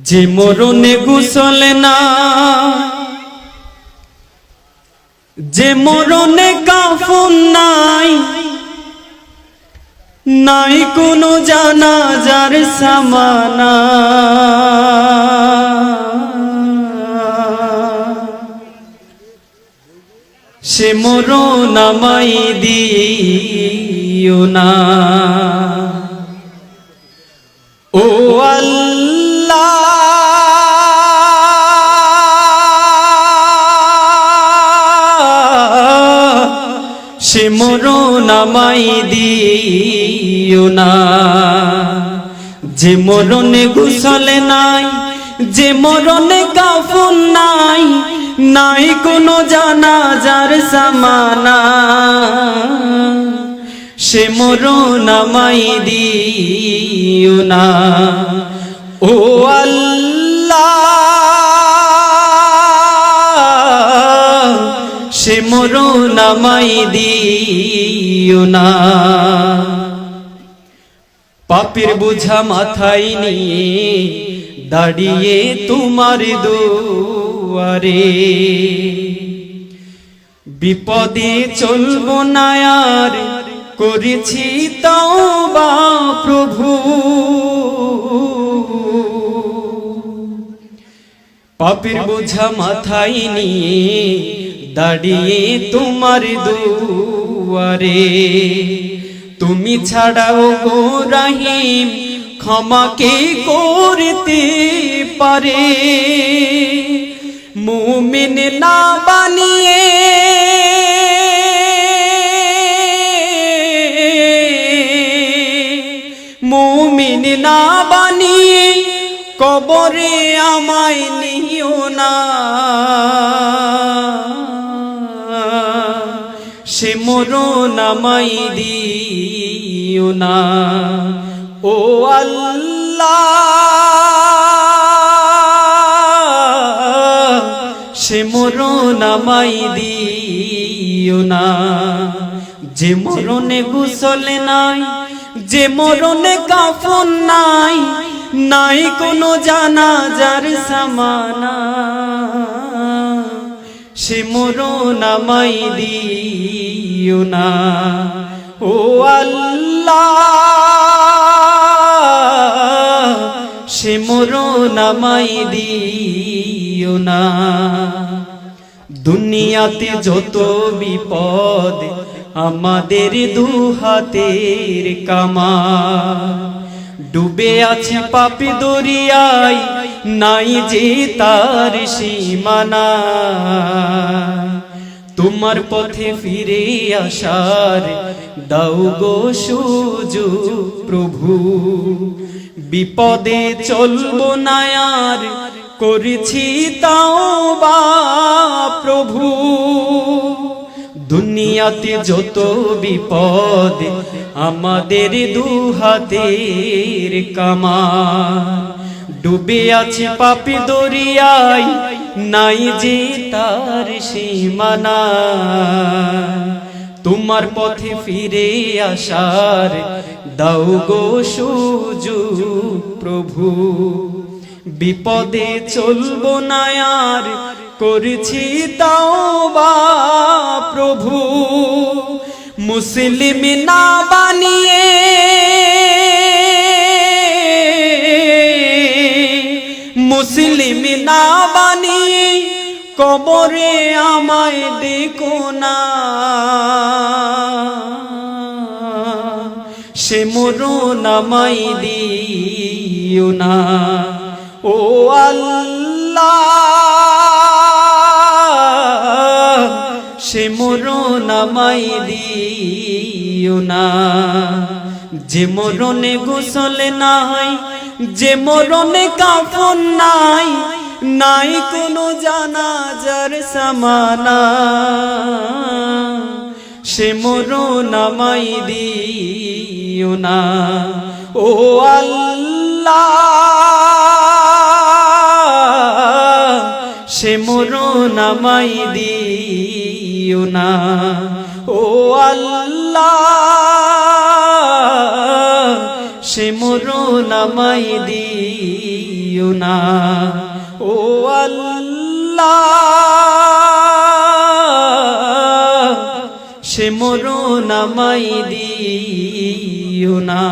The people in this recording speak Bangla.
যে মরণে গোসল না, যে মরণে কাফন নাই, নাই কোনো জানাজার সামানা। সে মরণ আমায় দিও না। ও আল্লাহ, সে মরণ আমায় দিও না। যে মরণে গোসল নাই, যে মরণে কাফন নাই, নাই কোনো জানাজার সামানা। সে মরণ আমায় দিও না। ও আল্লাহ, সে মরণ আমায় দিও না। পাপের বোঝা মাথায় নিয়ে দাঁড়িয়ে তোমার দুয়ারে, বিপদে চলবো না আর, করেছি তওবা প্রভু। পাপের বোঝা মাথায় নিয়ে দাঁড়িয়ে তোমার দুয়ারে, তুমি ছাড়াও গো রহিম ক্ষমা কে করতে পারে। মুমিন না বানিয়ে মুমিন না বানিয়ে কবরে আমায় নিও না। সে মরণ আমায় দিও না। ও আল্লাহ, সে মরণ আমায় দিও না। যে মরণে গোসল নাই, যে মরণে কাফন নাই, নাই কোনো জানাজার সামানা। সে মরণ আমায় দিও না। ও আল্লাহ, সে মরণ আমায় দিও না। দুনিয়াতে যত বিপদ আমাদের দুহাতের কামা, ডুবে আছে পাপে দরিয়ায়, নাই যে তার সীমানা। তোমার পথে ফিরে আসার দাও গো সুযোগ প্রভু। বিপদে চলবো না আর, করেছি তওবা প্রভু। দুনিয়াতে যত বিপদ আমাদের দুহাতের কামা, ডুবে আছে পাপে দরিয়ায়, নাই যে তার সীমানা। তোমার পথে ফিরে আসার দাও গো সুযোগ প্রভু। বিপদে চলবো না আর, করেছি তওবা প্রভু। মুসলিম না বানিয়ে মুসলিম না বানিয়ে কবরে আমায় ডেকো না। সে মরণ আমায় দিও না। ও আল্লাহ, সে মরণ আমায় দিও না। যে মরণে গোসল নাই, যে মরণে কাফন নাই, নাই কোনো জানাজার সামানা। সে মরণ আমায় দিও না। ও আল্লাহ, সে মরণ আমায় দিও না। ও আল্লাহ, সে মরণ আমায় দিও না ও আল্লাহ সে মরণ আমায় দিও না